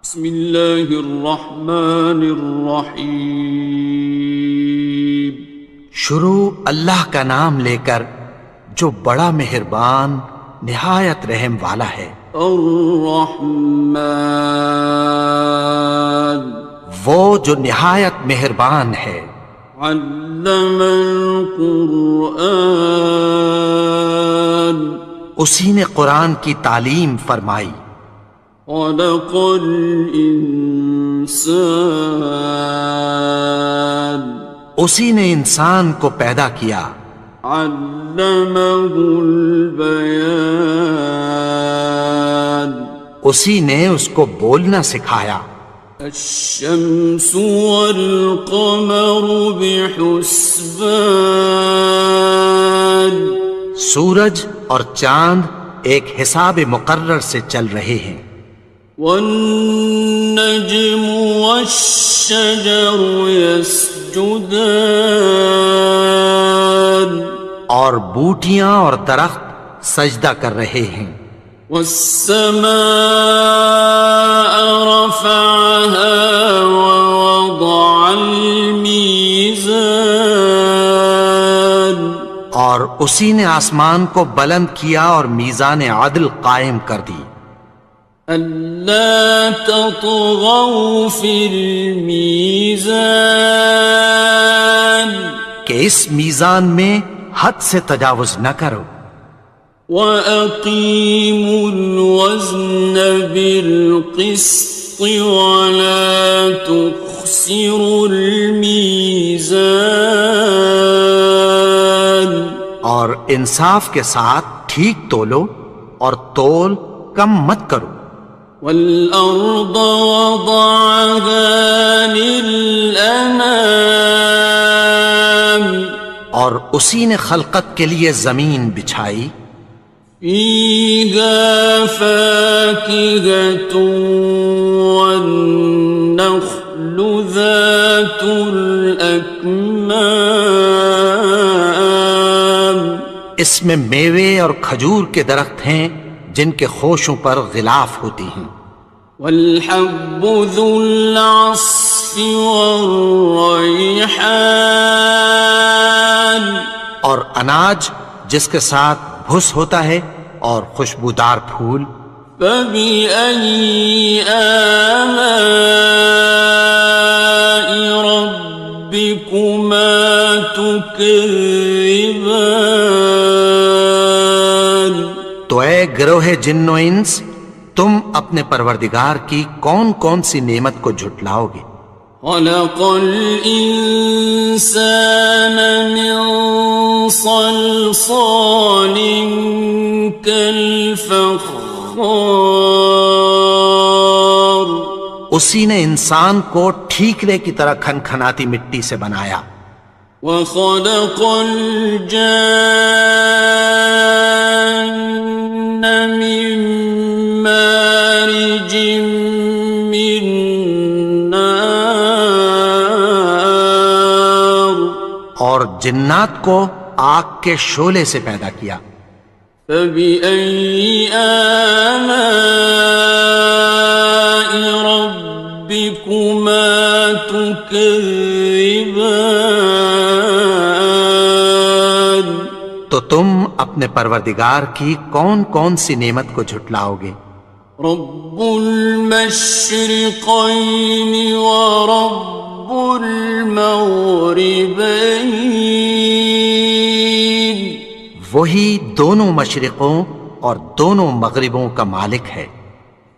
بسم اللہ الرحمن الرحیم۔ شروع اللہ کا نام لے کر جو بڑا مہربان نہایت رحم والا ہے۔ الرحمن، وہ جو نہایت مہربان ہے۔ علم القرآن، اسی نے قرآن کی تعلیم فرمائی۔ خلق الانسان، اسی نے انسان کو پیدا کیا۔ علمہ البیان، اسی نے اس کو بولنا سکھایا۔ الشمس والقمر بحسبان، سورج اور چاند ایک حساب مقرر سے چل رہے ہیں۔ والنجم والشجر يسجدان، اور بوٹیاں اور درخت سجدہ کر رہے ہیں۔ والسماء رفعها ووضع الميزان، اور اسی نے آسمان کو بلند کیا اور میزان عدل قائم کر دی۔ ألا تطغوا في الميزان، کہ اس میزان میں حد سے تجاوز نہ کرو۔ وَأَقِيمُوا الْوَزْنَ بِالْقِسْطِ وَلَا تُخْسِرُوا الْمِيزَانَ، اور انصاف کے ساتھ ٹھیک تولو اور تول کم مت کرو۔ وَالْأَرْضَ وَضَعَهَا لِلْأَنَامِ، اور اسی نے خلقت کے لیے زمین بچھائی۔ فِيهَا فَاكِهَةٌ وَالنَّخْلُ ذَاتُ الْأَكْمَامِ، اس میں میوے اور کھجور کے درخت ہیں جن کے خوشوں پر غلاف ہوتی ہیں۔ وَالْحَبُّ ذُو الْعَصْفِ وَالرَّيْحَانِ، اور اناج جس کے ساتھ بھس ہوتا ہے اور خوشبودار پھول۔ فَبِأَيِّ آلَاءِ رَبِّكُمَا تُكَذِّبَانِ، تو اے گروہ جن و انس، تم اپنے پروردگار کی کون کون سی نعمت کو جھٹلاؤ گے؟ خَلَقَ الْإِنسَانَ مِنْ صَلْصَالٍ كَالْفَخَّارِ، اسی نے انسان کو ٹھیکرے کی طرح کھنکھناتی مٹی سے بنایا۔ وَخَلَقَ الْجَانَّ مِن مَّارِجٍ مِّن نَّارٍ، اور جنات کو آگ کے شعلے سے پیدا کیا۔ فَبِأَيِّ آلَاءِ رَبِّكُمَا تُكَذِّبَانِ، تو تم اپنے پروردگار کی کون کون سی نعمت کو جھٹلاؤ گے؟ رب المشرقین ورب المغربین، وہی دونوں مشرقوں اور دونوں مغربوں کا مالک ہے۔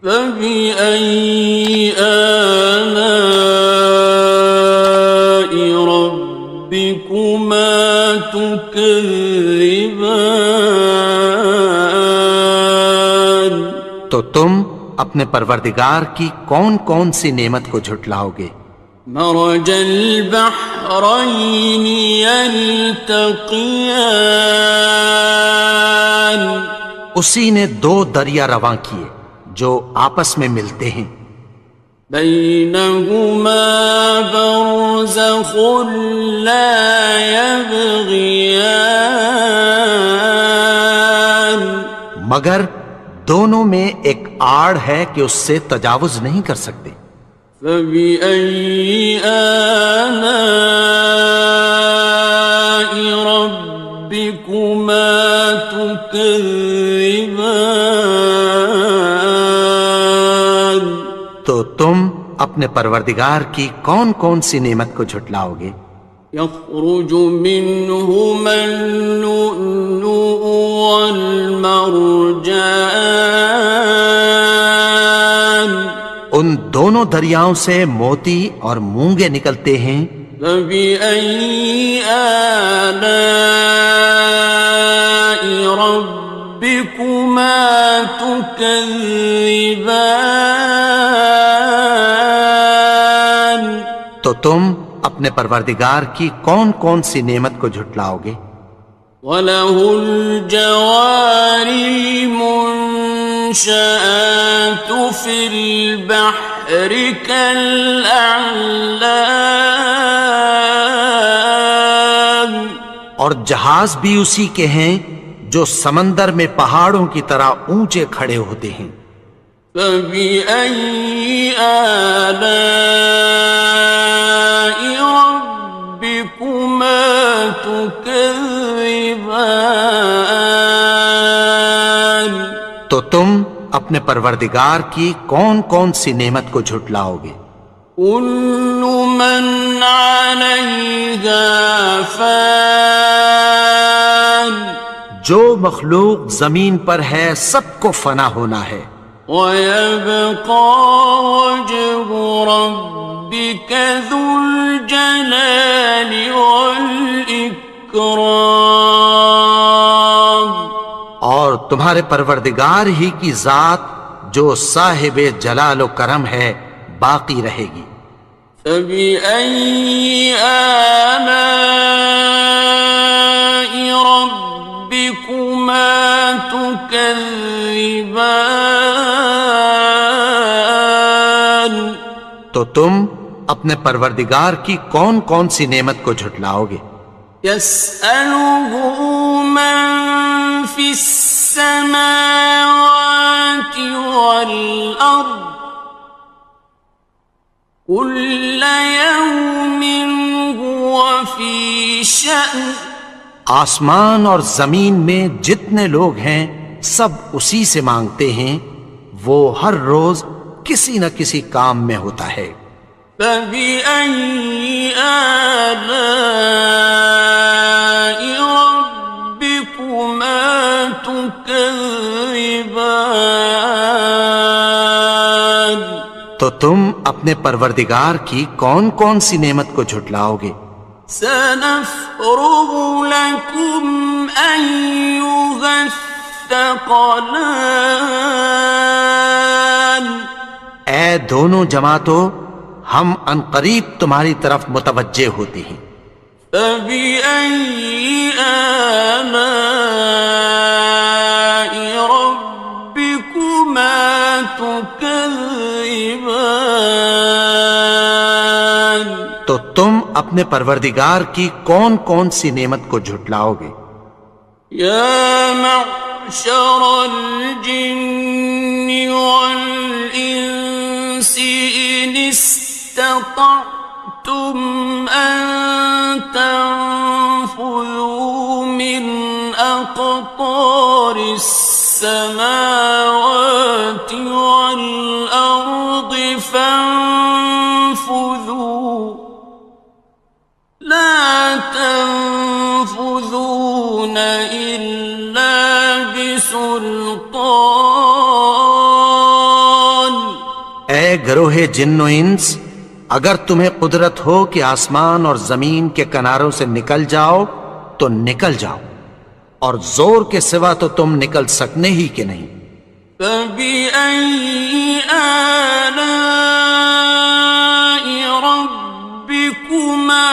فَبِأَيِّ آلَاءِ رَبِّكُمَا تُكَذِّبَانِ، تو تم اپنے پروردگار کی کون کون سی نعمت کو جھٹلاؤ گے؟ مرج البحرین یلتقیان، اسی نے دو دریا رواں کیے جو آپس میں ملتے ہیں۔ بینہما برزخ لا یبغیان، مگر دونوں میں ایک آڑ ہے کہ اس سے تجاوز نہیں کر سکتے. فبأي آلاء ربكما تكذبان. تو تم اپنے پروردگار کی کون کون سی نعمت کو جھٹلاؤ گے؟ يخرج منهما اللؤلؤ والمرجان. ان دونوں دریاؤں سے موتی اور مونگے نکلتے ہیں. فبأي آلاء ربكما تكذبان. تو تم اپنے پروردگار کی کون کون سی نعمت کو جھٹلاؤ گے؟ وَلَهُ الْجَوَارِ الْمُنشَآتُ فِي الْبَحْرِ كَالْأَعْلَامِ. اور جہاز بھی اسی کے ہیں جو سمندر میں پہاڑوں کی طرح اونچے کھڑے ہوتے ہیں. فَبِأَيِّ آلَاءِ رَبِّكُمَا تُكَذِّبَانِ. تو تم اپنے پروردگار کی کون کون سی نعمت کو جھٹلاؤ گے؟ كُلُّ مَنْ عَلَيْهَا فَانٍ. جو مخلوق زمین پر ہے سب کو فنا ہونا ہے. وَيَبْقَى وَجْهُ رَبِّكَ ذُو الْجَلَالِ وَالْإِكْرَامِ. اور تمہارے پروردگار ہی کی ذات جو صاحب جلال و کرم ہے باقی رہے گی. فَبِأَيِّ آلَاءِ رَبِّكُمَا تُكَذِّبَانِ. تو تم اپنے پروردگار کی کون کون سی نعمت کو جھٹلاؤ گے؟ يَسْأَلُهُ مَن فِي السَّمَاوَاتِ وَالْأَرْضِ كُلَّ يَوْمٍ هُوَ فِي شَأْنٍ. آسمان اور زمین میں جتنے لوگ ہیں سب اسی سے مانگتے ہیں، وہ ہر روز کسی نہ کسی کام میں ہوتا ہے. فَبِأَيِّ آلَاءِ رَبِّكُمَا تُكَذِّبَانِ. تو تم اپنے پروردگار کی کون کون سی نعمت کو جھٹلاؤ گے؟ سَنَفْرُغُ لَكُمْ أَيُّهَ الثَّقَلَانِ. اے دونوں جماعتوں، ہم عنقریب تمہاری طرف متوجہ ہوتے ہیں. فَبِأَيِّ آلَاءِ رَبِّكُمَا تُكَذِّبَانِ. تو تم اپنے پروردگار کی کون کون سی نعمت کو جھٹلاؤ گے؟ يَا مَعْشَرَ الْجِنِّ وَالْإِنسِ إِنِ اسْتَطَعْتُمْ أَن تَنفُذُوا مِنْ أَقْطَارِ السَّمَاوَاتِ وَالْأَرْضِ فَانفُذُوا لَا تَنفُذُونَ إِلَّا بِسُلْطَانٍ. اے گروہ جن و انس، اگر تمہیں قدرت ہو کہ آسمان اور زمین کے کناروں سے نکل جاؤ تو نکل جاؤ، اور زور کے سوا تو تم نکل سکنے ہی کہ نہیں. فَبِأَيِّ آلَاءِ رَبِّكُمَا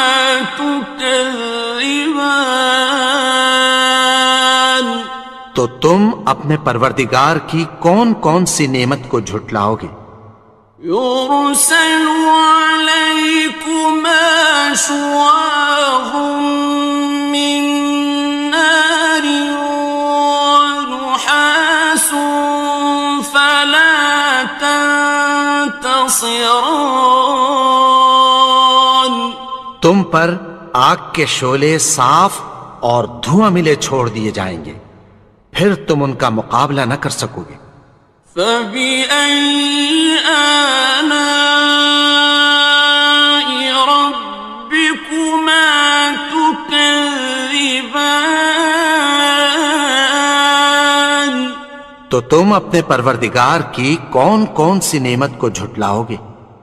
تُكَذِّبَانِ. تو تم اپنے پروردگار کی کون کون سی نعمت کو جھٹلاؤ گے؟ يُرْسَلُ عَلَيْكُمَا شُوَاظٌ مِّن نَّارٍ وَنُحَاسٌ خاصران. تم پر آگ کے شعلے صاف اور دھواں ملے چھوڑ دیے جائیں گے، پھر تم ان کا مقابلہ نہ کر سکو گے۔ فبأي آلاء ربكما تكذبان. تو تم اپنے پروردگار کی کون کون سی نعمت کو جھٹلاؤ گے؟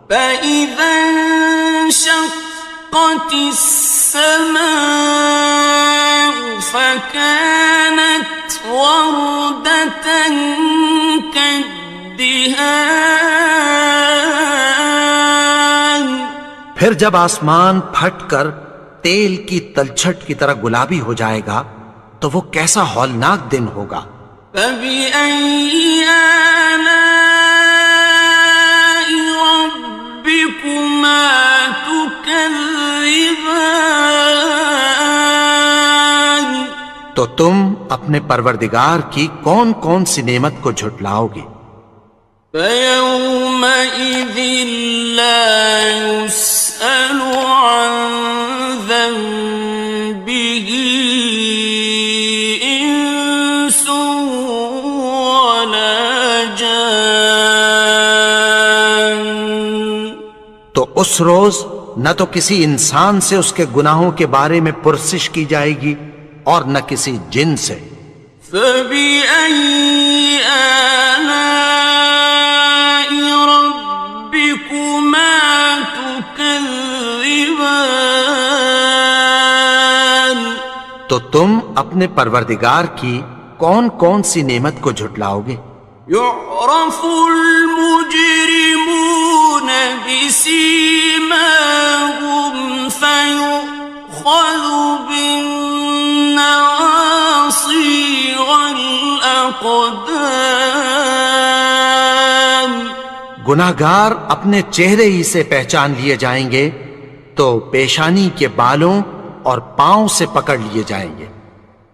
فإذا انشقت السماء فكانت وردة كالدهان. پھر جب آسمان پھٹ کر تیل کی تلچھٹ کی طرح گلابی ہو جائے گا تو وہ کیسا ہولناک دن ہوگا۔ فبأي آلاء ربكما تكذبان. تو تم اپنے پروردگار کی کون کون سی نعمت کو جھٹلاؤ گے؟ فيومئذ لا يسأل عن ذنبه إنس ولا جان. تو اس روز نہ تو کسی انسان سے اس کے گناہوں کے بارے میں پرسش کی جائے گی اور نہ کسی جن سے۔ فبأي آلاء ربكما تكذبان. تو تم اپنے پروردگار کی کون کون سی نعمت کو جھٹلاؤ گے؟ يعرف المجرمون بسيماهم فيؤخذ بالنواصي والأقدام. گناہگار اپنے چہرے ہی سے پہچان لیے جائیں گے تو پیشانی کے بالوں اور پاؤں سے پکڑ لیے جائیں گے۔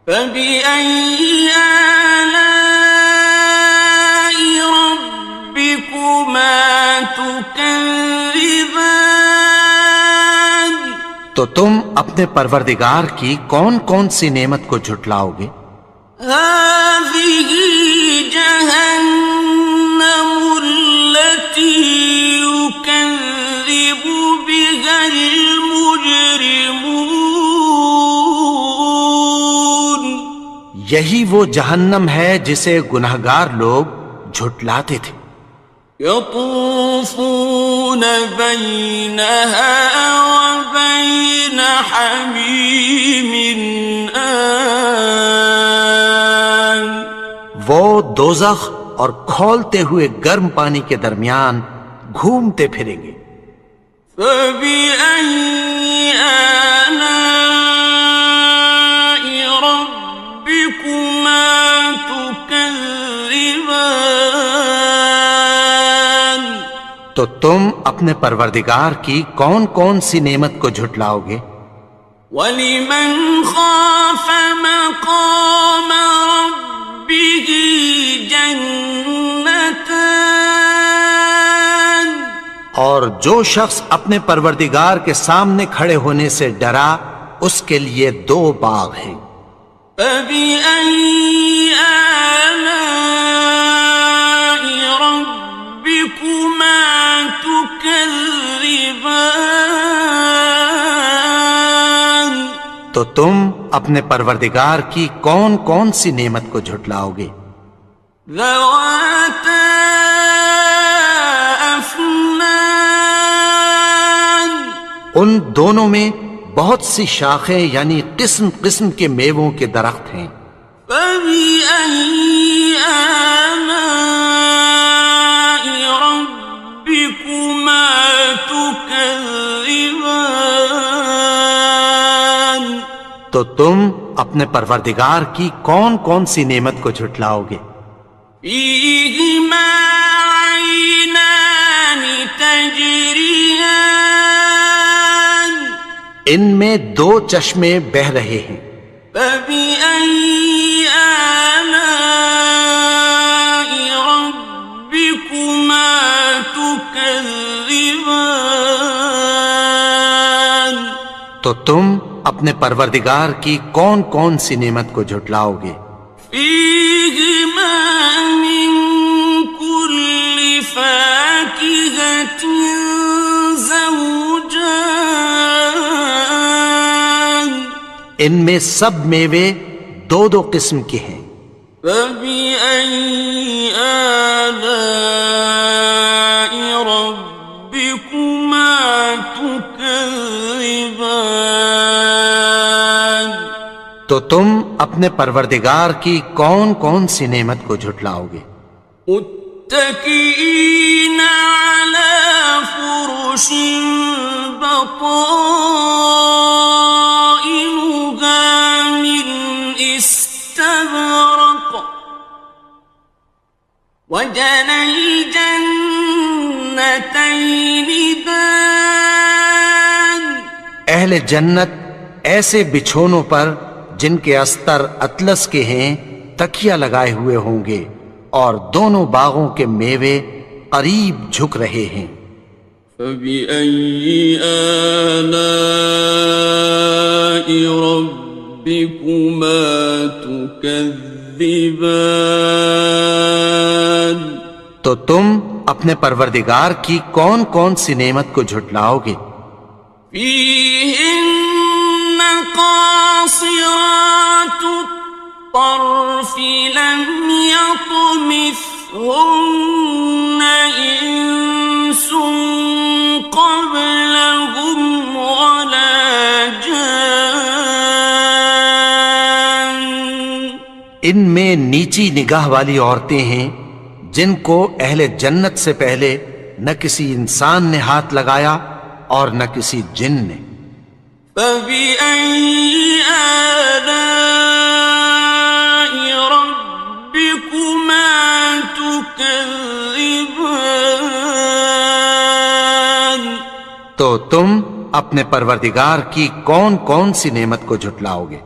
فبأي آلاء ربكما تكذبان. تو تم اپنے پروردگار کی کون کون سی نعمت کو جھٹلاؤ گے؟ هذه جهنم التي يكذب بها المجرمون. یہی وہ جہنم ہے جسے گناہگار لوگ جھٹلاتے تھے۔ يطوفون بينها وبين حميم آن. وہ دوزخ اور کھولتے ہوئے گرم پانی کے درمیان گھومتے پھریں گے۔ فبأي آلاء ربكما تكذبان. تو تم اپنے پروردگار کی کون کون سی نعمت کو جھٹلاؤ گے؟ وَلِمَنْ خَافَ مَقَامَ رَبِّهِ جَنَّتَانِ. اور جو شخص اپنے پروردگار کے سامنے کھڑے ہونے سے ڈرا اس کے لیے دو باغ ہیں۔ فَبِأَيِّ آلَاءِ رَبِّكُمَا تُكَذِّبَانِ. تو تم اپنے پروردگار کی کون کون سی نعمت کو جھٹلاؤ گے؟ ذَوَاتَا أَفْنَانٍ. ان دونوں میں بہت سی شاخیں یعنی قسم قسم کے میووں کے درخت ہیں۔ فَبِأَيِّ آلَاءِ رَبِّكُمَا تُكَذِّبَانِ. تو تم اپنے پروردگار کی کون کون سی نعمت کو جھٹلاؤ گے؟ فِيهِمَا عَيْنَانِ تَجْرِيَانِ. ان میں دو چشمے بہہ رہے ہیں۔ فَبِأَيِّ آلَاءِ رَبِّكُمَا تُكَذِّبَانِ. تكذبان تو تم اپنے پروردگار کی کون کون سی نعمت کو جھٹلاؤ گے؟ فيهما من كل فاكهة زوجان ان میں سب میوے دو دو قسم کے ہیں۔ فبأي آلاء ربكما تكذبان تو تم اپنے پروردگار کی کون کون سی نعمت کو جھٹلاؤ گے؟ متكئين على فرش بطائنها من استبرق وجنى الجنتين دان اہل جنت ایسے بچھونوں پر جن کے استر اطلس کے ہیں تکیہ لگائے ہوئے ہوں گے، اور دونوں باغوں کے میوے قریب جھک رہے ہیں۔ فبأي آلاء ربكما تكذبان تو تم اپنے پروردگار کی کون کون سی نعمت کو جھٹلاؤ گے؟ فيهن قاصرات الطرف لم يطمثهن إنس قبلهم ولا جان ان میں نیچی نگاہ والی عورتیں ہیں جن کو اہل جنت سے پہلے نہ کسی انسان نے ہاتھ لگایا اور نہ کسی جن نے۔ فبأي آلاء ربكما تكذبان تو تم اپنے پروردگار کی کون کون سی نعمت کو جھٹلاؤ گے؟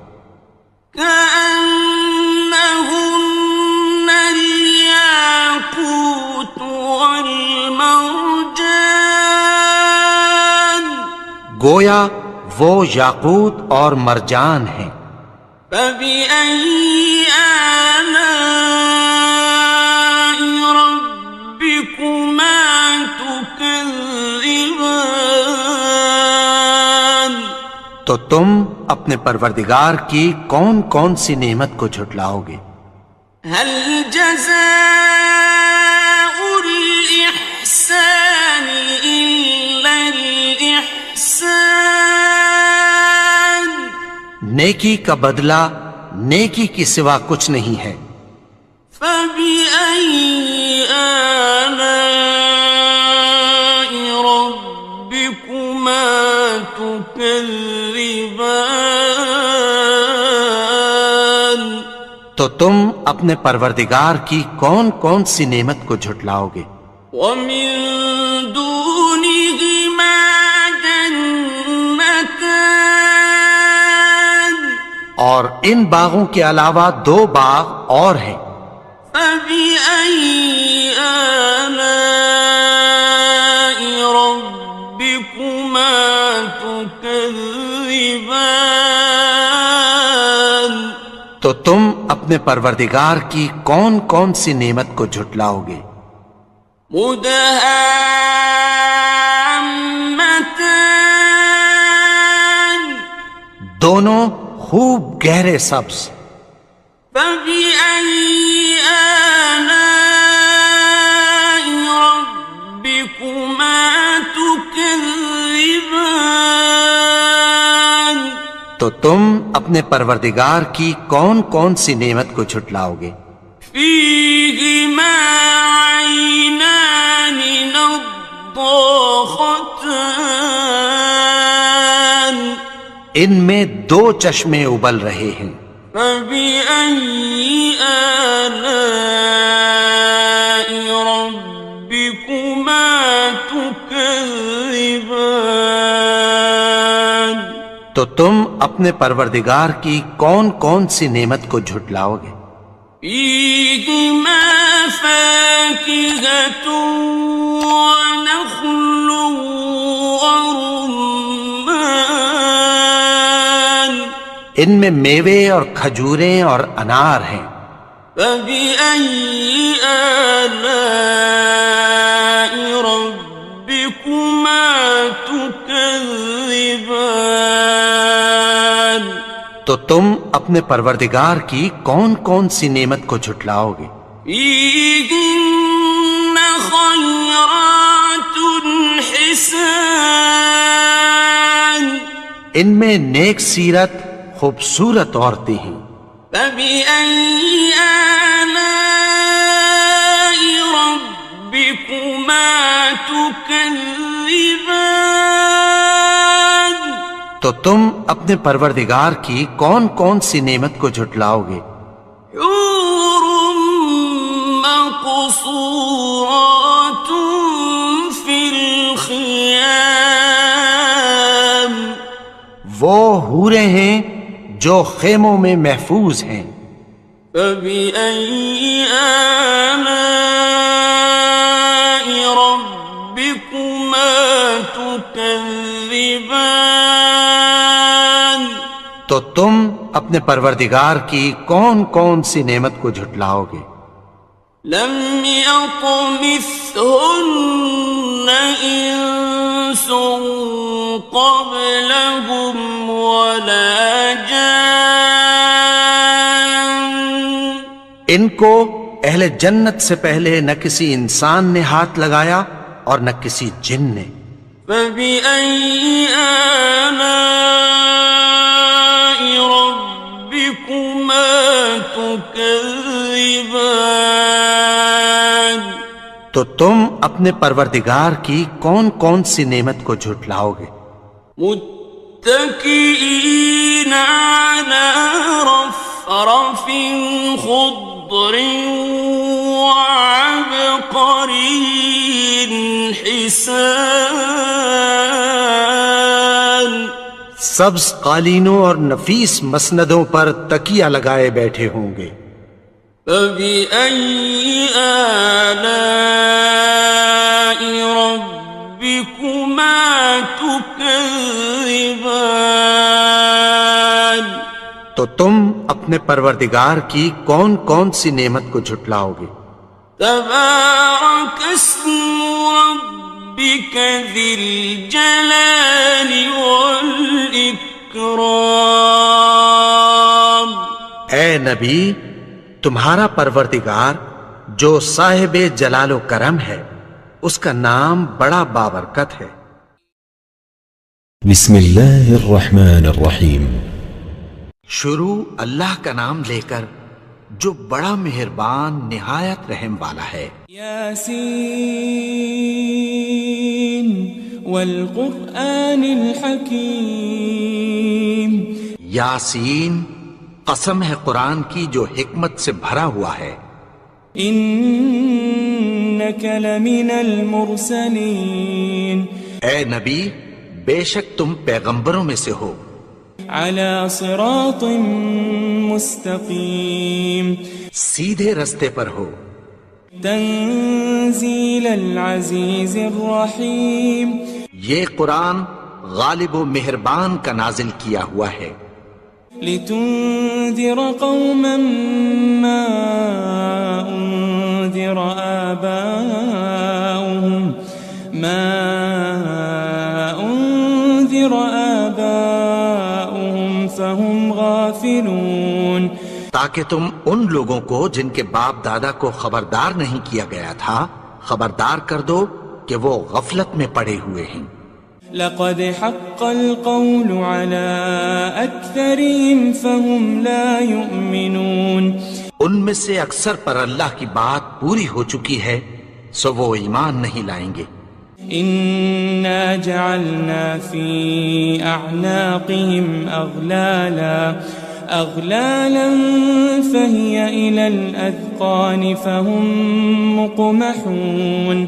كأنهن الياقوت والمرجان گویا وہ یاقوت اور مرجان ہیں۔ فبأي آلاء ربكما تكذبان تو تم اپنے پروردگار کی کون کون سی نعمت کو جھٹلاؤ گے؟ هل جزاء الإحسان إلا الإحسان نیکی کا بدلہ نیکی کی سوا کچھ نہیں ہے۔ فبأي آلاء ربكما تكذبان تو تم اپنے پروردگار کی کون کون سی نعمت کو جھٹلاؤ گے؟ ومن دونهما جنتان اور ان باغوں کے علاوہ دو باغ اور ہیں۔ فبأي آلاء ربكما تكذبان تو تم اپنے پروردگار کی کون کون سی نعمت کو جھٹلاؤ گے؟ مدهامتان دونوں خوب گہرے سبز۔ فبأي آلاء ربكما تكذبان تو تم اپنے پروردگار کی کون کون سی نعمت کو جھٹلاؤ گے؟ فيهما عينان نضاختان ان میں دو چشمے ابل رہے ہیں۔ فبأي آلاء ربكما تكذبان تو تم اپنے پروردگار کی کون کون سی نعمت کو جھٹلاؤ گے؟ فيهما فاكهة ونخل ورمان ان میں میوے اور کھجوریں اور انار ہیں. فبأي آلاء ربكما تكذبان تو تم اپنے پروردگار کی کون کون سی نعمت کو جھٹلاؤ گے؟ فيهن خيرات حسان ان میں نیک سیرت خوبصورت عورتیں ہیں. فبأي آلاء ربكما تكذبان تو تم اپنے پروردگار کی کون کون سی نعمت کو جھٹلاؤ گے؟ حور مقصورات في الخيام وہ حوریں ہیں جو خیموں میں محفوظ ہیں. فبأي آلاء ربكما تكذبان تو تم اپنے پروردگار کی کون کون سی نعمت کو جھٹلاؤ گے؟ لم يطمثهن إنس قبلهم ولا جان ان کو اہل جنت سے پہلے نہ کسی انسان نے ہاتھ لگایا اور نہ کسی جن نے. فبأي آلاء ربكما تكذبان تو تم اپنے پروردگار کی کون کون سی نعمت کو جھٹلاؤ گے؟ متكئين على رفرف خضر وعبقري حسان سبز قالینوں اور نفیس مسندوں پر تکیہ لگائے بیٹھے ہوں گے. فبأي آلاء ربكما تكذبان تو تم اپنے پروردگار کی کون کون سی نعمت کو جھٹلاؤ گے؟ تبارك اسم ربك ذي الجلال والإكرام اے نبی، تمہارا پروردگار جو صاحب جلال و کرم ہے اس کا نام بڑا بابرکت ہے. بسم اللہ الرحمن الرحیم. شروع اللہ کا نام لے کر جو بڑا مہربان نہایت رحم والا ہے. یاسین والقرآن الحکیم. یاسین، قسم ہے قرآن کی جو حکمت سے بھرا ہوا ہے. انک لمن المرسلین. اے نبی، بے شک تم پیغمبروں میں سے ہو. علی صراط مستقیم. سیدھے رستے پر ہو. تنزیل العزیز الرحیم. یہ قرآن غالب و مہربان کا نازل کیا ہوا ہے. لتنذر قوما ما انذر آباؤهم فهم غافلون. تاکہ تم ان لوگوں کو جن کے باپ دادا کو خبردار نہیں کیا گیا تھا خبردار کر دو کہ وہ غفلت میں پڑے ہوئے ہیں. لقد حق القول على أكثرهم فهم لا يؤمنون. ان میں سے اکثر پر اللہ کی بات پوری ہو چکی ہے سو وہ ایمان نہیں لائیں گے. إنا جعلنا في أعناقهم أغلالا فهي إلى الأذقان فهم مقمحون.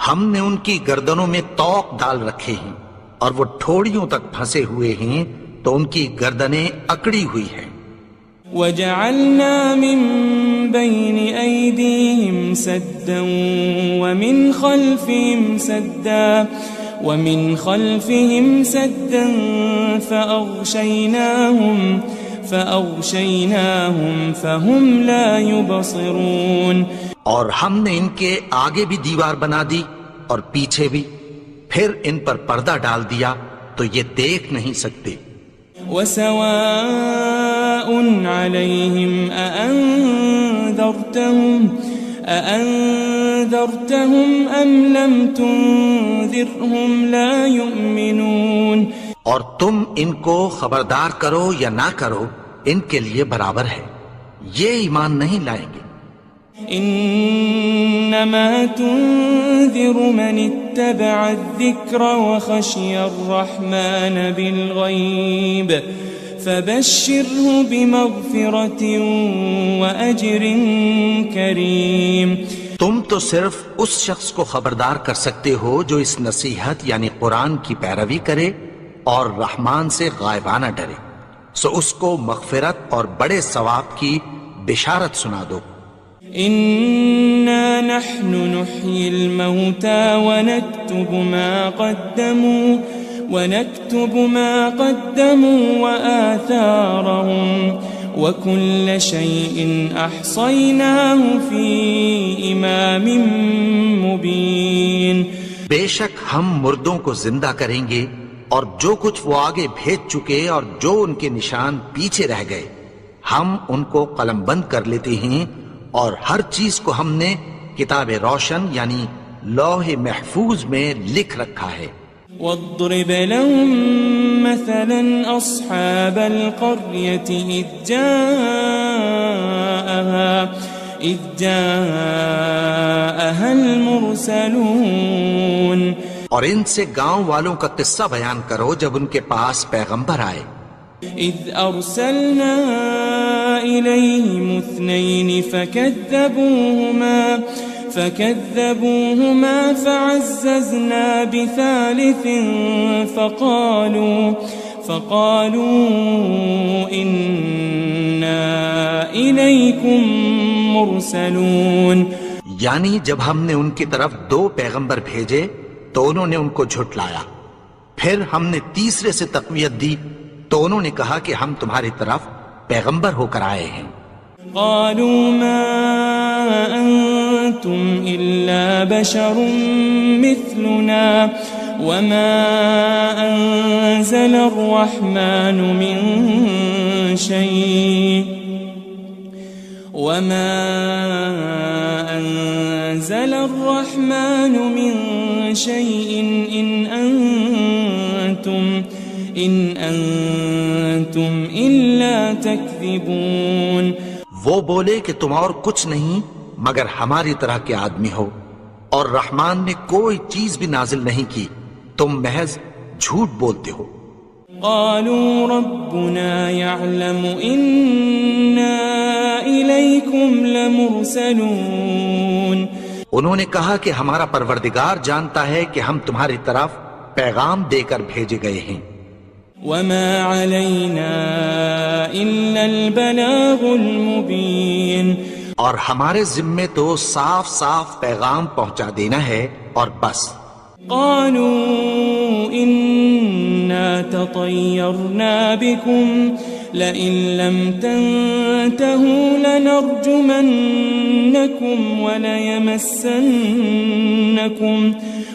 ہم نے ان کی گردنوں میں طوق ڈال رکھے ہیں اور وہ ٹھوڑیوں تک پھنسے ہوئے ہیں تو ان کی گردنیں اکڑی ہوئی ہیں. وجعلنا من بين أيديهم سدا ومن خلفهم سدا فأغشيناهم فهم لا يبصرون. اور ہم نے ان کے آگے بھی دیوار بنا دی اور پیچھے بھی، پھر ان پر پردہ ڈال دیا تو یہ دیکھ نہیں سکتے. وسواء عليهم أأنذرتهم أم لم تنذرهم لا يؤمنون. اور تم ان کو خبردار کرو یا نہ کرو، ان کے لیے برابر ہے، یہ ایمان نہیں لائیں گے. انما تنذر من اتبع الذکر وخشی الرحمن بالغیب فبشره بمغفرة واجر کریم. تم تو صرف اس شخص کو خبردار کر سکتے ہو جو اس نصیحت یعنی قرآن کی پیروی کرے اور رحمان سے غائبانہ ڈرے، سو اس کو مغفرت اور بڑے ثواب کی بشارت سنا دو. إنا نحن نحيي الموتى ونكتب ما قدموا وآثارهم وكل شيء أحصيناه في إمام مبين. بے شک ہم مردوں کو زندہ کریں گے اور جو کچھ وہ آگے بھیج چکے اور جو ان کے نشان پیچھے رہ گئے ہم ان کو قلم بند کر لیتے ہیں، اور ہر چیز کو ہم نے کتاب روشن یعنی لوح محفوظ میں لکھ رکھا ہے. واضرب لهم مثلا أصحاب القرية إذ جاءها المرسلون. اور ان سے گاؤں والوں کا قصہ بیان کرو جب ان کے پاس پیغمبر آئے. إذ أرسلنا إليهم 2 فكذبوهما فعززنا بثالث فقالوا إنا إليكم مرسلون. یعنی جب ہم نے ان کی طرف 2 پیغمبر بھیجے تو انہوں نے ان کو جھٹلایا، پھر ہم نے تیسرے سے تقویت دی تو انہوں نے کہا کہ ہم تمہاری طرف پیغمبر ہو کر آئے ہیں. قالوا ما أنتم إلا بشر مثلنا وما أنزل الرحمن من شيء إن أنتم إلا تكذبون. وہ بولے کہ تم اور کچھ نہیں مگر ہماری طرح کے آدمی ہو، اور رحمان نے کوئی چیز بھی نازل نہیں کی، تم محض جھوٹ بولتے ہو. قالوا ربنا يعلم إنا إليكم لمرسلون. انہوں نے کہا کہ ہمارا پروردگار جانتا ہے کہ ہم تمہاری طرف پیغام دے کر بھیجے گئے ہیں. وما علينا إلا البلاغ المبين. اور ہمارے ذمے تو صاف صاف پیغام پہنچا دینا ہے اور بس. قالوا إنا تطيرنا بكم لئن لم تنتهوا لنرجمنكم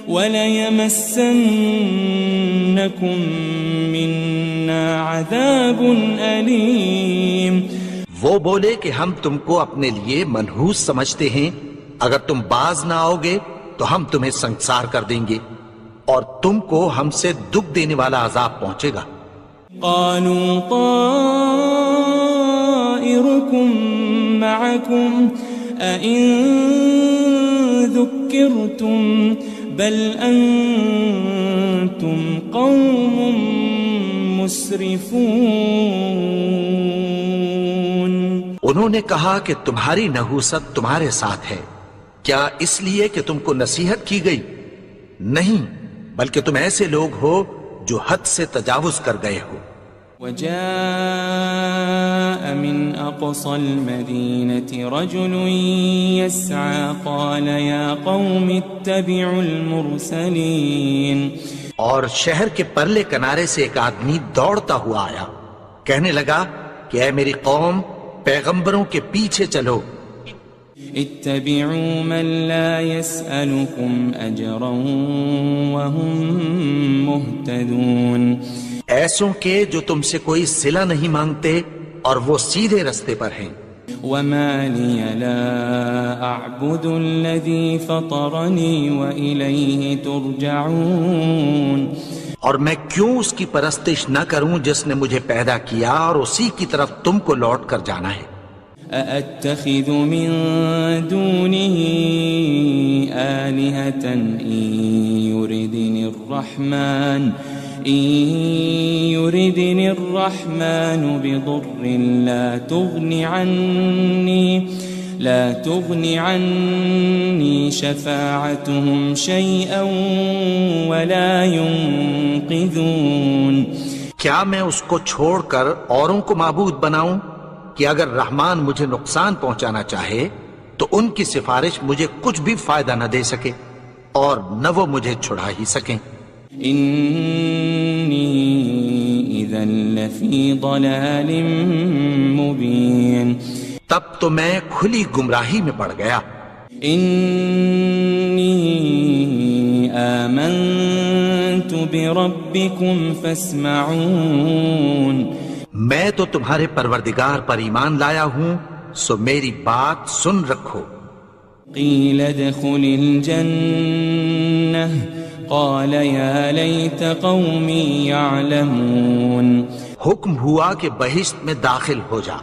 وليمسنكم منا عذاب أليم. وہ بولے کہ ہم تم کو اپنے لیے منحوس سمجھتے ہیں، اگر تم باز نہ آؤ گے تو ہم تمہیں سنسار کر دیں گے اور تم کو ہم سے دکھ دینے والا عذاب پہنچے گا. قالوا طائركم معكم أئن ذكرتم بل أنتم قوم مسرفون. انہوں نے کہا کہ تمہاری نحوست تمہارے ساتھ ہے، کیا اس لیے کہ تم کو نصیحت کی گئی؟ نہیں، بلکہ تم ایسے لوگ ہو جو حد سے تجاوز کر گئے ہو. وجاء من أقصى المدينة رجل يسعى قال يا قوم اتبعوا المرسلين. اور شہر کے پرلے کنارے سے ایک آدمی دوڑتا ہوا آیا، کہنے لگا کہ اے میری قوم، پیغمبروں کے پیچھے چلو. اتبعوا من لا يسألكم أجرا وهم مهتدون. ایسوں کے جو تم سے کوئی صلہ نہیں مانگتے اور وہ سیدھے رستے پر ہیں. وما لي لا أعبد الذي فطرني وإليه ترجعون. اور میں کیوں اس کی پرستش نہ کروں جس نے مجھے پیدا کیا اور اسی کی طرف تم کو لوٹ کر جانا ہے. أأتخذ من دونه آلهة إن يردني الرحمن بضر لا تغن عني شفاعتهم شيئا ولا ينقذون. کیا میں اس کو چھوڑ کر اوروں کو معبود بناؤں کہ اگر رحمان مجھے نقصان پہنچانا چاہے تو ان کی سفارش مجھے کچھ بھی فائدہ نہ دے سکے اور نہ وہ مجھے چھڑا ہی سکیں. إني إذا لفي ضلال مبين. تب تو میں کھلی گمراہی میں پڑ گیا. إني آمنت بربكم فاسمعون. میں تو تمہارے پروردگار پر ایمان لایا ہوں، سو میری بات سن رکھو. قيل ادخل الجنة قال يا ليت قومي يعلمون. حکم ہوا کہ بہشت میں داخل ہو جا.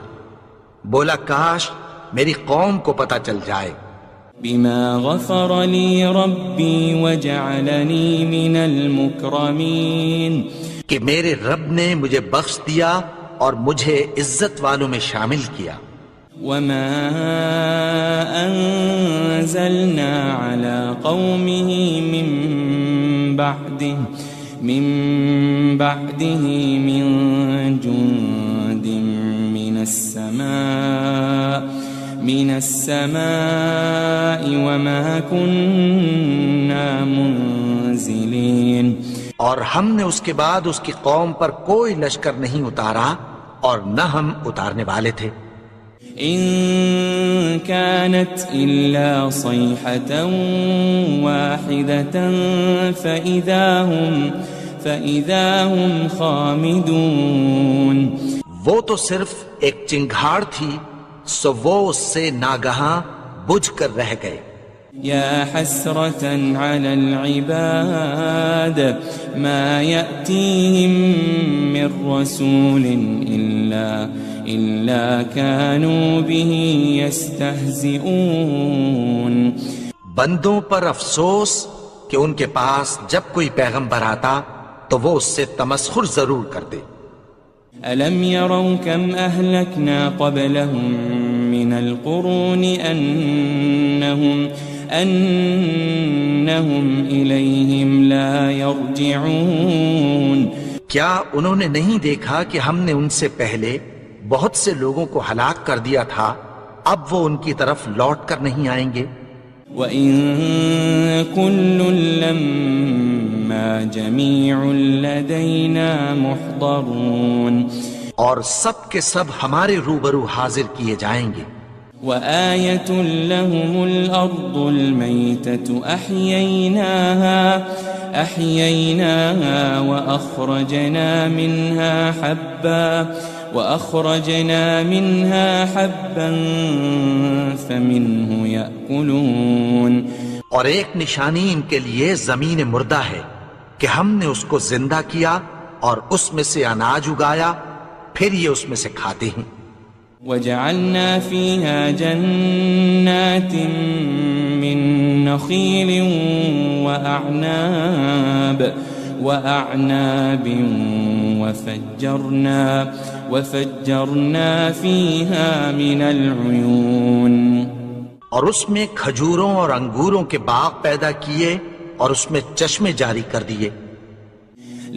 بولا کاش میری قوم کو پتہ چل جائے. بما غفر لي ربي وجعلني من المكرمين. کہ میرے رب نے مجھے بخش دیا اور مجھے عزت والوں میں شامل کیا. وما أنزلنا على قومه من بعده من جند من السماء وما كنا منزلين. اور ہم نے اس کے بعد اس کی قوم پر کوئی لشکر نہیں اتارا اور نہ ہم اتارنے والے تھے. إن كانت إلا صيحة واحدة فإذا هم خامدون. وہ تو صرف ایک چنگھاڑ تھی، سو وہ اس سے ناگہاں بجھ کر رہ گئے. يا حسرة على العباد ما يأتيهم من رسول إلا كانوا به يستهزئون. بندوں پر افسوس کہ ان کے پاس جب کوئی پیغمبر آتا تو وہ اس سے تمسخر ضرور کرتے. ألم يروا كم أهلكنا قبلهم من القرون أنهم إليهم لا يرجعون. کیا انہوں نے نہیں دیکھا کہ ہم نے ان سے پہلے بہت سے لوگوں کو ہلاک کر دیا تھا، اب وہ ان کی طرف لوٹ کر نہیں آئیں گے. وَإِن كُلٌّ لَمَّا جَمِيعٌ لَدَيْنَا مُحْضَرُونَ. اور سب کے سب ہمارے روبرو حاضر کیے جائیں گے. وآية لهم الأرض الميتة أحييناها وأخرجنا منها حبا فمنه يأكلون. اور ایک نشانی ان کے لیے زمین مردہ ہے کہ ہم نے اس کو زندہ کیا اور اس میں سے اناج اگایا، پھر یہ اس میں سے کھاتے ہیں. وجعلنا فيها جنات من نخيل وأعناب وفجرنا فيها من العيون. اور اس میں کھجوروں اور انگوروں کے باغ پیدا کیے اور اس میں چشمے جاری کر دیے.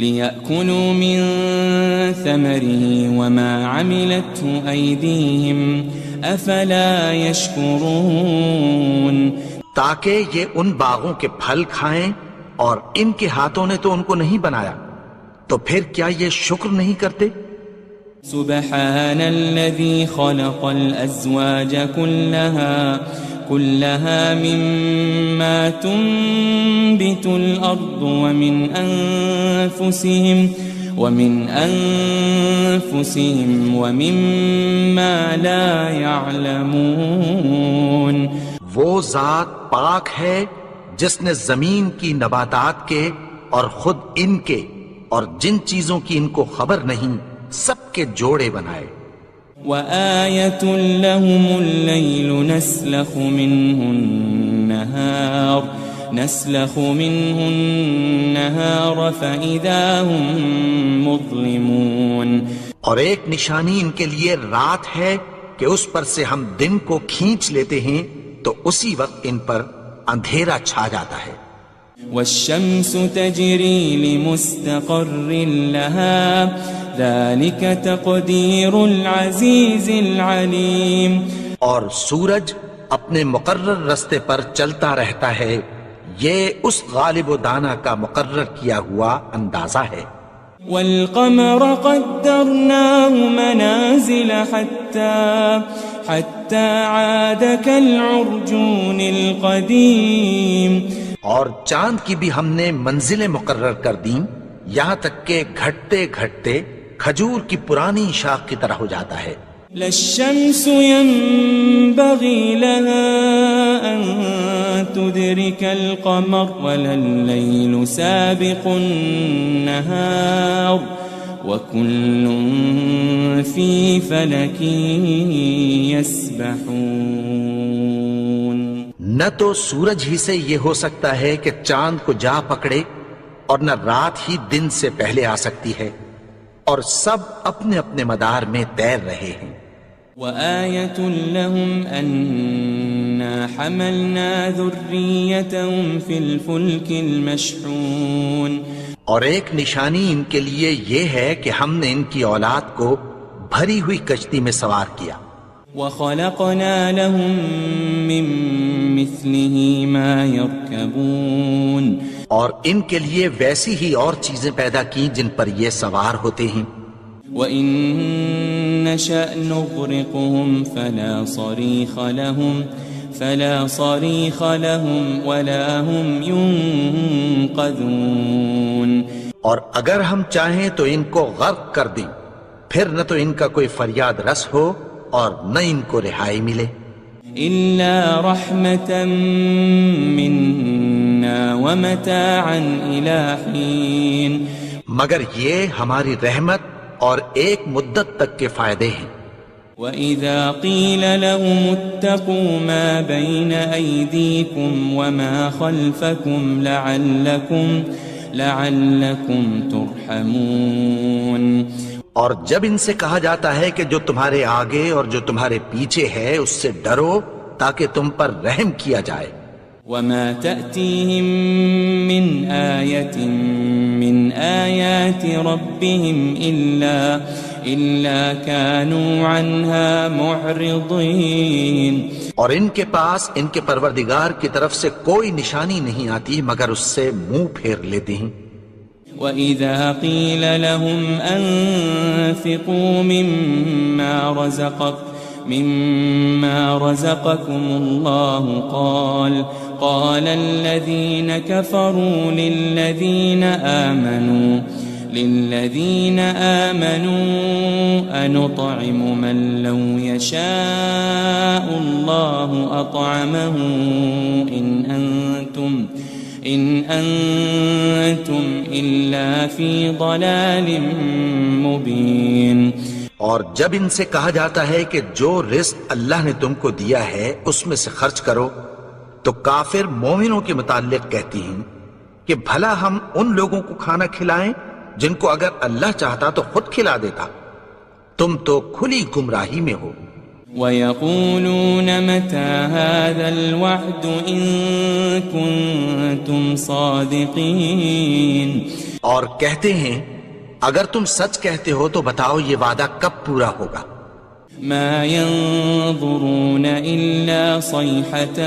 ليأكلوا من ثمره وما عملته أيديهم أفلا يشكرون تاکہ یہ ان باغوں کے پھل کھائیں اور ان کے ہاتھوں نے تو ان کو نہیں بنایا، تو پھر کیا یہ شکر نہیں کرتے؟ سبحان الذي خلق الأزواج كلها مما تنبت الأرض ومن أنفسهم ومما لا يعلمون وہ ذات پاک ہے جس نے زمین کی نباتات کے اور خود ان کے اور جن چیزوں کی ان کو خبر نہیں سب کے جوڑے بنائے۔ وآية لهم الليل نسلخ منه النهار فإذا هم مظلمون اور ایک نشانی ان کے لیے رات ہے کہ اس پر سے ہم دن کو کھینچ لیتے ہیں تو اسی وقت ان پر اندھیرا چھا جاتا ہے۔ والشمس تجري لمستقر لها ذلك تقدير العزيز العليم اور سورج اپنے مقرر رستے پر چلتا رہتا ہے، یہ اس غالب و دانا کا مقرر کیا ہوا اندازہ ہے۔ والقمر قدرناه منازل حتى عاد كالعرجون القديم اور چاند کی بھی ہم نے منزلیں مقرر کر دیں یہاں تک کہ گھٹتے گھٹتے کھجور کی پرانی شاخ کی طرح ہو جاتا ہے۔ لا الشمس ينبغي لها أن تدرك القمر ولا الليل سابق النهار وكل في فلك يسبحون نہ تو سورج ہی سے یہ ہو سکتا ہے کہ چاند کو جا پکڑے اور نہ رات ہی دن سے پہلے آ سکتی ہے، اور سب اپنے اپنے مدار میں تیر رہے ہیں۔ وآية لهم أنا حملنا ذريتهم في الفلك المشحون اور ایک نشانی ان کے لیے یہ ہے کہ ہم نے ان کی اولاد کو بھری ہوئی کشتی میں سوار کیا۔ وخلقنا لهم من مثله ما يركبون اور ان کے لیے ویسی ہی اور چیزیں پیدا کی جن پر یہ سوار ہوتے ہیں۔ وَإِن نَّشَأْ نُغْرِقْهُمْ فَلَا صَرِيخَ لَهُمْ وَلَا هُمْ يُنقَذُونَ اور اگر ہم چاہیں تو ان کو غرق کر دیں، پھر نہ تو ان کا کوئی فریاد رس ہو اور نہ ان کو رہائی ملے۔ إِلَّا رَحْمَةً مِّنَّا وَمَتَاعًا إِلَى حِينٍ مگر یہ ہماری رحمت اور ایک مدت تک کے فائدے ہیں۔ وَإِذَا قِيلَ لَهُمُ اتَّقُوا مَا بَيْنَ أَيْدِيكُمْ وَمَا خَلْفَكُمْ لَعَلَّكُمْ تُرْحَمُونَ اور جب ان سے کہا جاتا ہے کہ جو تمہارے آگے اور جو تمہارے پیچھے ہے اس سے ڈرو تاکہ تم پر رحم کیا جائے۔ وَمَا تَأْتِيهِم مِّنْ آيَةٍ مِّنْ آيَاتِ رَبِّهِمْ إِلَّا كَانُوا عَنْهَا مُعْرِضِينَ اور ان کے پاس ان کے پروردگار کی طرف سے کوئی نشانی نہیں آتی مگر اس سے منہ پھیر لیتے ہیں۔ وَإِذَا قِيلَ لَهُمْ أَنفِقُوا مِمَّا رَزَقَكُمُ اللَّهُ قَالَ الَّذِينَ كَفَرُوا لِلَّذِينَ آمَنُوا أَنُطْعِمُ مَن لَّوْ يَشَاءُ اللَّهُ أَطْعَمَهُ إِنْ أَنْتُمْ إِلَّا فِي ضَلَالٍ مُبِينٍ اور جب ان سے کہا جاتا ہے کہ جو رزق اللہ نے تم کو دیا ہے اس میں سے خرچ کرو تو کافر مومنوں کے متعلق کہتی ہیں کہ بھلا ہم ان لوگوں کو کھانا کھلائیں جن کو اگر اللہ چاہتا تو خود کھلا دیتا، تم تو کھلی گمراہی میں ہو۔ وَيَقُولُونَ مَتَى هَذَا الْوَعْدُ إِن كُنتُمْ صَادِقِينَ اور کہتے ہیں اگر تم سچ کہتے ہو تو بتاؤ یہ وعدہ کب پورا ہوگا؟ ما ينظرون إلا صيحة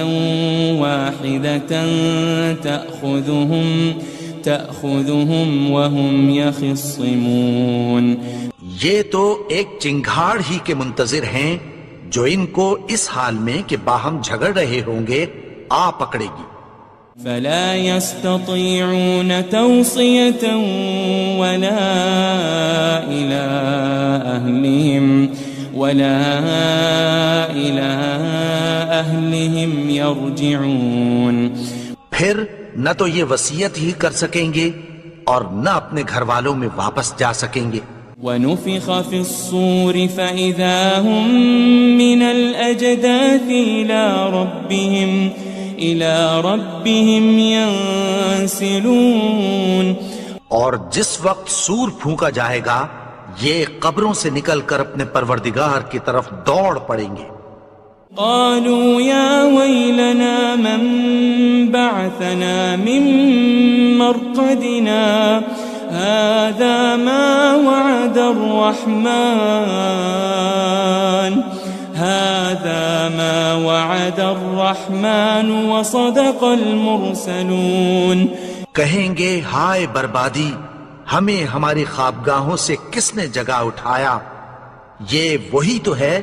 واحدة تأخذهم وهم يخصمون. یہ تو ایک چنگھاڑ ہی کے منتظر ہیں جو ان کو اس حال میں کہ باہم جھگڑ رہے ہوں گے آ پکڑے گی. فلا يستطيعون توصية ولا إلى أهلهم يرجعون. پھر نہ تو یہ وصیت ہی کر سکیں گے اور نہ اپنے گھر والوں میں واپس جا سکیں گے. ونفخ في الصور فإذا هم من الأجداث إلى ربهم ينسلون. اور جس وقت سور پھونکا جائے گا یہ قبروں سے نکل کر اپنے پروردگار کی طرف دوڑ پڑیں گے. قالوا يا ويلنا من بعثنا من مرقدنا هذا ما وعد الرحمن وصدق المرسلون. کہیں گے ہائے بربادی، ہمیں ہماری خوابگاہوں سے کس نے جگا اٹھایا؟ یہ وہی تو ہے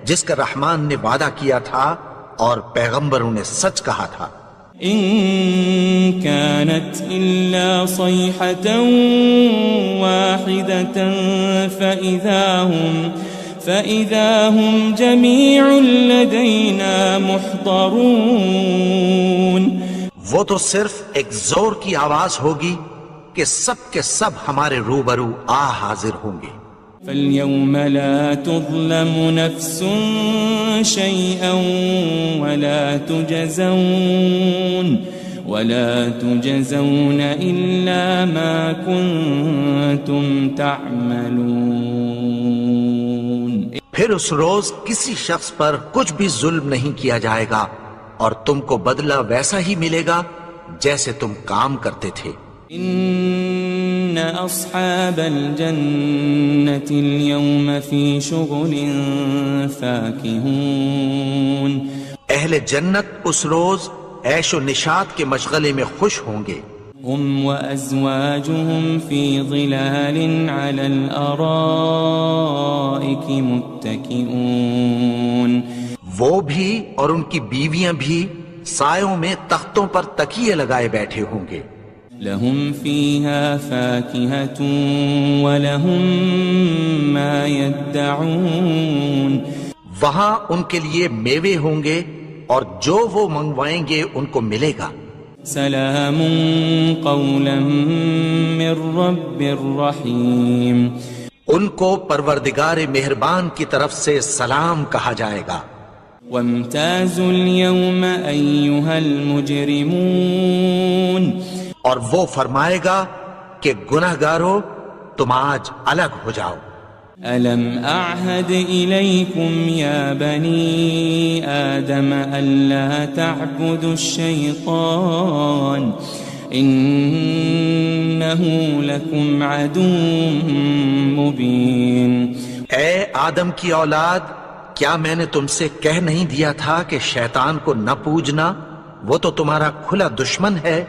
جس کا رحمان نے وعدہ کیا تھا اور پیغمبروں نے سچ کہا تھا. إن كانت إلا صيحة واحدة فإذا هم جميع لدينا محضرون. وہ تو صرف ایک زور کی آواز ہوگی کہ سب کے سب ہمارے روبرو آ حاضر ہوں گے. فاليوم لا تظلم نفس شيئا ولا تجزون إلا ما كنتم تعملون. پھر اس روز کسی شخص پر کچھ بھی ظلم نہیں کیا جائے گا اور تم کو بدلہ ویسا ہی ملے گا جیسے تم کام کرتے تھے. إن أصحاب الجنة اليوم في شغل فاكهون. اہل جنت اس روز عیش و نشاط کے مشغلے میں خوش ہوں گے. هم وأزواجهم في ظلال على الأرائك متكئون. وہ بھی اور ان کی بیویاں بھی سایوں میں تختوں پر تکیے لگائے بیٹھے ہوں گے. لهم فيها فاكهة ولهم ما يدعون. وہاں ان کے لیے میوے ہوں گے اور جو وہ منگوائیں گے ان کو ملے گا. سلام قولا من رب رحیم. ان کو پروردگار مہربان کی طرف سے سلام کہا جائے گا. وامتازوا اليوم أيها المجرمون. اور وہ فرمائے گا کہ گناہگارو تم آج الگ ہو جاؤ. ألم أعهد إليكم يا بني آدم ألا تعبدوا الشيطان إنه لكم عدو مبين. اے آدم کی اولاد، کیا میں نے تم سے کہہ نہیں دیا تھا کہ شیطان کو نہ پوجنا، وہ تو تمہارا کھلا دشمن ہے.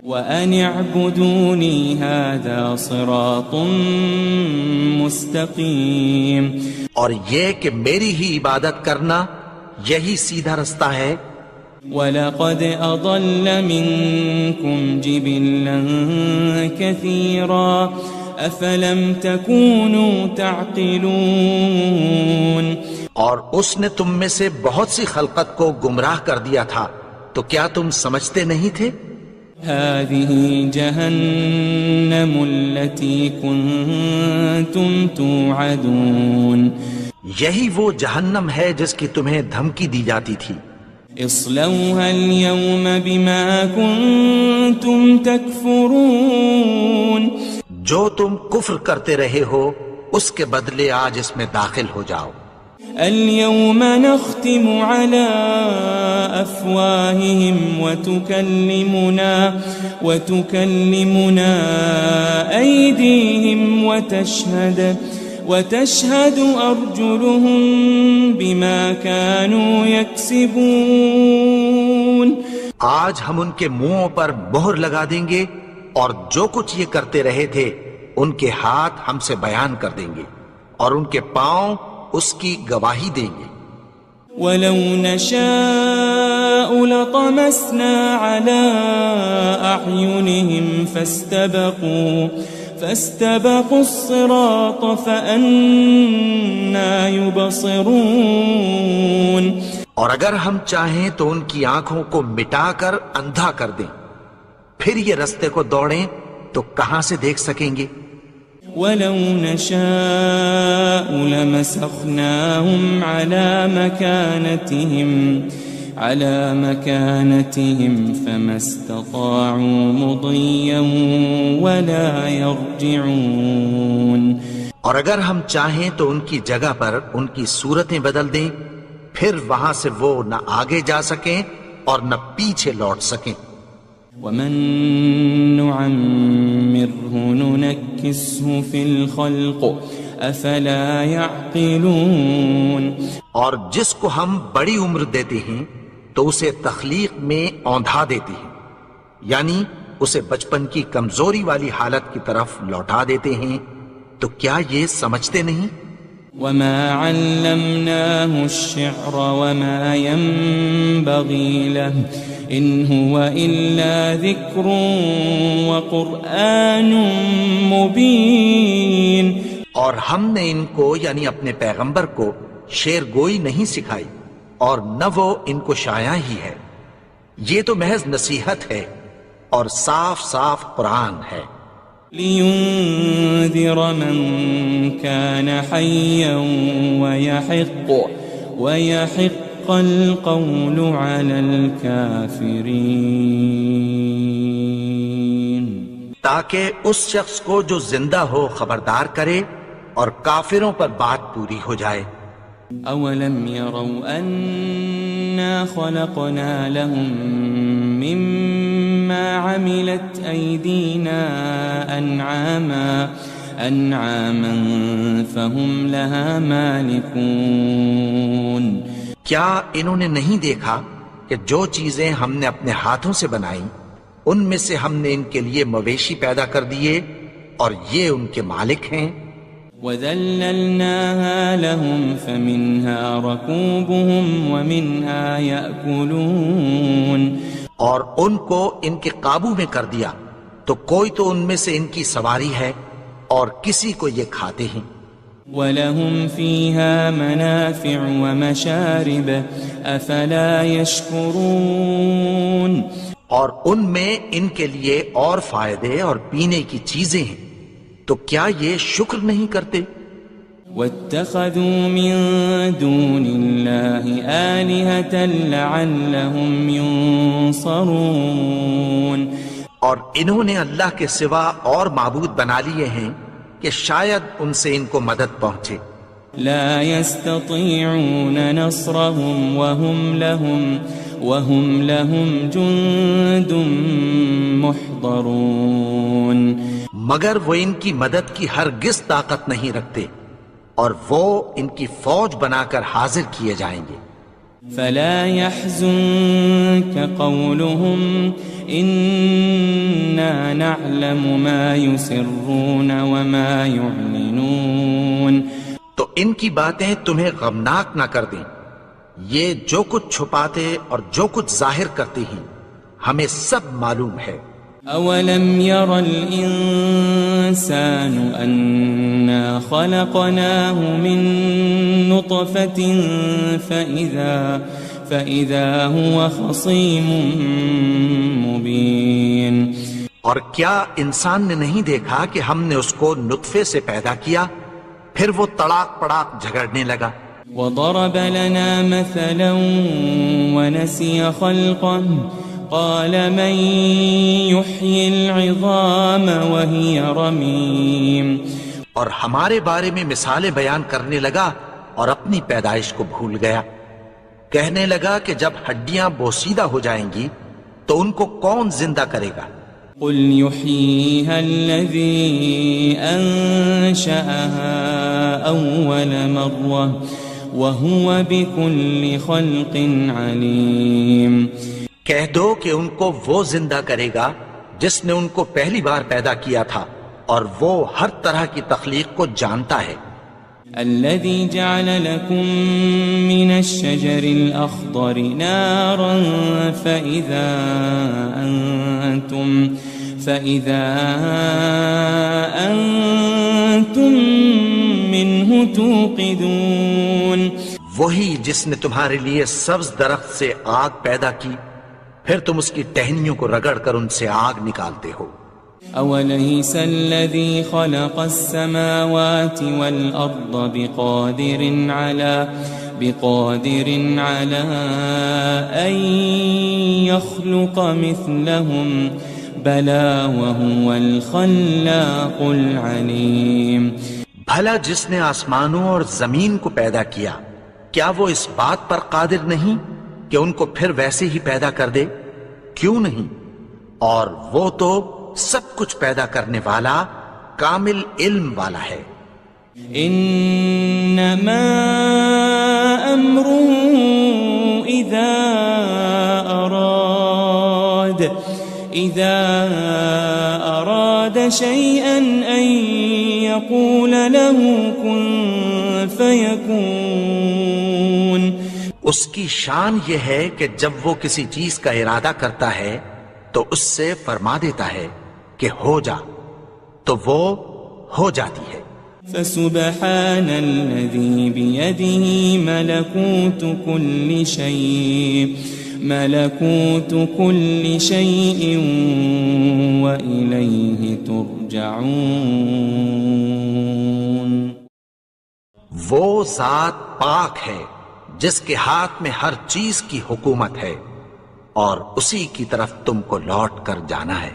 وَأَنِ اعْبُدُونِي هَذَا صِرَاطٌ مُسْتَقِيمٌ. اور یہ کہ میری ہی عبادت کرنا یہی سیدھا رستہ ہے. وَلَقَدْ أَضَلَّ مِنْكُمْ جِبِلًّا كَثِيرًا أَفَلَمْ تَكُونُوا تَعْقِلُونَ. اور اس نے تم میں سے بہت سی خلقت کو گمراہ کر دیا تھا، تو کیا تم سمجھتے نہیں تھے؟ هذه جهنم التي كنتم توعدون. یہی وہ جہنم ہے جس کی تمہیں دھمکی دی جاتی تھی. اصلوها اليوم بما كنتم تكفرون. جو تم کفر کرتے رہے ہو اس کے بدلے آج اس میں داخل ہو جاؤ. اليوم نختم على أفواههم وتكلمنا أيديهم وتشهد أرجلهم بما كانوا يكسبون. آج ہم ان کے منہوں پر مہر لگا دیں گے اور جو کچھ یہ کرتے رہے تھے ان کے ہاتھ ہم سے بیان کر دیں گے اور ان کے پاؤں اس کی گواہی دیں گے. وَلَوْ نَشَاءُ لَطَمَسْنَا عَلَىٰ أَعْيُنِهِمْ فَاسْتَبَقُوا الصِّرَاطَ فَأَنَّىٰ يُبْصِرُونَ. اور اگر ہم چاہیں تو ان کی آنکھوں کو مٹا کر اندھا کر دیں، پھر یہ رستے کو دوڑیں تو کہاں سے دیکھ سکیں گے. وَلَوْ نَشَاءُ لَمَسَخْنَاهُمْ عَلَىٰ مَكَانَتِهِمْ فَمَا اسْتَطَاعُوا مُضِيًّا وَلَا يَرْجِعُونَ. اور اگر ہم چاہیں تو ان کی جگہ پر ان کی صورتیں بدل دیں، پھر وہاں سے وہ نہ آگے جا سکیں اور نہ پیچھے لوٹ سکیں. وَمَن نُعَمِّرْهُ نُنَكِّسْهُ فِي الْخَلْقِ أَفَلَا يَعْقِلُونَ. اور جس کو ہم بڑی عمر دیتے ہیں تو اسے تخلیق میں اوندھا دیتے ہیں، یعنی اسے بچپن کی کمزوری والی حالت کی طرف لوٹا دیتے ہیں. تو کیا یہ سمجھتے نہیں؟ وَمَا عَلَّمْنَاهُ الشِّعْرَ وَمَا يَنبَغِي لَهُ إِنْ هُوَ إِلَّا ذِكْرٌ وَقُرْآنٌ مُبِينٌ. اور ہم نے ان کو یعنی اپنے پیغمبر کو شعر گوئی نہیں سکھائی اور نہ وہ ان کو شایع ہی ہے، یہ تو محض نصیحت ہے اور صاف صاف قرآن ہے. لِيُنذِرَ مَن كَانَ حَيًّا وَيَحِقَّ الْقَوْلُ عَلَى الْكَافِرِينَ. تاکہ اس شخص کو جو زندہ ہو خبردار کرے اور کافروں پر بات پوری ہو جائے. أَوَلَمْ يَرَوْا أَنَّا خَلَقْنَا لَهُم مِّمَّا عَمِلَتْ أَيْدِينَا أَنْعَامًا فَهُمْ لَهَا مَالِكُونَ. کیا انہوں نے نہیں دیکھا کہ جو چیزیں ہم نے اپنے ہاتھوں سے بنائیں ان میں سے ہم نے ان کے لیے مویشی پیدا کر دیے اور یہ ان کے مالک ہیں. وَذَلَّلْنَاهَا لَهُمْ فَمِنْهَا رَكُوبُهُمْ وَمِنْهَا يَأْكُلُونَ. اور ان کو ان کے قابو میں کر دیا تو کوئی تو ان میں سے ان کی سواری ہے اور کسی کو یہ کھاتے ہیں. وَلَهُمْ فِيهَا مَنَافِعُ وَمَشَارِبُ أَفَلَا يَشْكُرُونَ. اور ان میں ان کے لیے اور فائدے اور پینے کی چیزیں ہیں، تو کیا یہ شکر نہیں کرتے؟ وَاتَّخَذُوا مِن دُونِ اللَّهِ آلِهَةً لَعَلَّهُمْ يُنصَرُونَ. اور انہوں نے اللہ کے سوا اور معبود بنا لیے ہیں کہ شاید ان سے ان کو مدد پہنچے. لا يستطيعون نصرهم وهم لهم جند محضرون. مگر وہ ان کی مدد کی ہرگز طاقت نہیں رکھتے اور وہ ان کی فوج بنا کر حاضر کیے جائیں گے. فلا يحزنك قولهم إنا نعلم ما يسرون وما يعلنون. تو ان کی باتیں تمہیں غمناک نہ کر دیں، یہ جو کچھ چھپاتے اور جو کچھ ظاہر کرتے ہیں ہمیں سب معلوم ہے. أولم ير الإنسان أنا خلقناه من نطفة فإذا هو خصيم مبين. اور کیا انسان نے نہیں دیکھا کہ ہم نے اس کو نطفے سے پیدا کیا پھر وہ تڑاک پڑاک جھگڑنے لگا. وضرب لنا مثلا ونسي خلقه قال من يحيي العظام وهي رميم. اور ہمارے بارے میں مثالیں بیان کرنے لگا اور اپنی پیدائش کو بھول گیا. کہنے لگا کہ جب ہڈیاں بوسیدہ ہو جائیں گی تو ان کو کون زندہ کرے گا قل يحييها الذي أنشأها أول مرة وهو بكل خلق عليم. کہہ دو کہ ان کو وہ زندہ کرے گا جس نے ان کو پہلی بار پیدا کیا تھا اور وہ ہر طرح کی تخلیق کو جانتا ہے. الذي جعل لكم من الشجر الأخضر نارا فإذا أنتم منه توقدون. وہی جس نے تمہارے لیے سبز درخت سے آگ پیدا کی پھر تم اس کی ٹہنیوں کو رگڑ کر ان سے آگ نکالتے ہو. أوليس الذي خلق السماوات والأرض بقادر على أن يخلق مثلهم بلى وهو الخلاق العليم. بھلا جس نے آسمانوں اور زمین کو پیدا کیا کیا وہ اس بات پر قادر نہیں کہ ان کو پھر ویسے ہی پیدا کر دے؟ کیوں نہیں؟ اور وہ تو سب کچھ پیدا کرنے والا کامل علم والا ہے. انما امره اذا اراد شيئا ان يقول له كن فيكون. اس کی شان یہ ہے کہ جب وہ کسی چیز کا ارادہ کرتا ہے تو اس سے فرما دیتا ہے کہ ہو جا تو وہ ہو جاتی ہے. فسبحان الذي بيده ملكوت كل شيء وإليه ترجعون. وہ ذات پاک ہے جس کے ہاتھ میں ہر چیز کی حکومت ہے اور اسی کی طرف تم کو لوٹ کر جانا ہے.